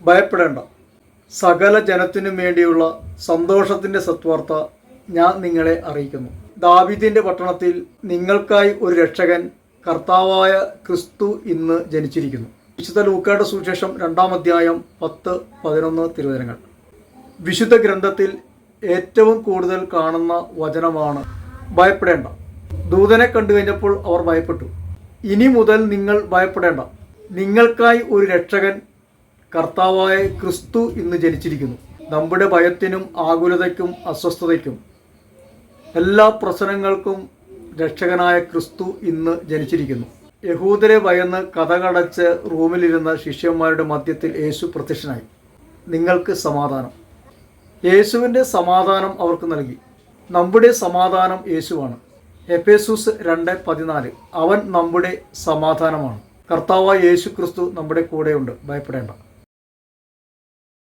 ഭയപ്പെടേണ്ട, സകല ജനത്തിനും വേണ്ടിയുള്ള സന്തോഷത്തിൻ്റെ സത്വാർത്ത ഞാൻ നിങ്ങളെ അറിയിക്കുന്നു. ദാവീദിൻ്റെ പട്ടണത്തിൽ നിങ്ങൾക്കായി ഒരു രക്ഷകൻ, കർത്താവായ ക്രിസ്തു ഇന്ന് ജനിച്ചിരിക്കുന്നു. വിശുദ്ധ ലൂക്കായുടെ സുവിശേഷം 2-ാം അധ്യായം 10-11 തിരുവചനങ്ങൾ. വിശുദ്ധ ഗ്രന്ഥത്തിൽ ഏറ്റവും കൂടുതൽ കാണുന്ന വചനമാണ് ഭയപ്പെടേണ്ട. ദൂതനെ കണ്ടു കഴിഞ്ഞപ്പോൾ അവർ ഭയപ്പെട്ടു. ഇനി മുതൽ നിങ്ങൾ ഭയപ്പെടേണ്ട, നിങ്ങൾക്കായി ഒരു രക്ഷകൻ, കർത്താവായ ക്രിസ്തു ഇന്ന് ജനിച്ചിരിക്കുന്നു. നമ്മുടെ ഭയത്തിനും ആകുലതയ്ക്കും അസ്വസ്ഥതയ്ക്കും എല്ലാ പ്രശ്നങ്ങൾക്കും രക്ഷകനായ ക്രിസ്തു ഇന്ന് ജനിച്ചിരിക്കുന്നു. യഹൂദരെ ഭയന്ന് കതകടച്ച് റൂമിലിരുന്ന ശിഷ്യന്മാരുടെ മധ്യത്തിൽ യേശു പ്രത്യക്ഷനായി. നിങ്ങൾക്ക് സമാധാനം. യേശുവിൻ്റെ സമാധാനം അവർക്ക് നൽകി. നമ്മുടെ സമാധാനം യേശുവാണ്. എഫേസൂസ് 2:14. അവൻ നമ്മുടെ സമാധാനമാണ്. കർത്താവായ യേശു ക്രിസ്തു നമ്മുടെ കൂടെയുണ്ട്. ഭയപ്പെടേണ്ട.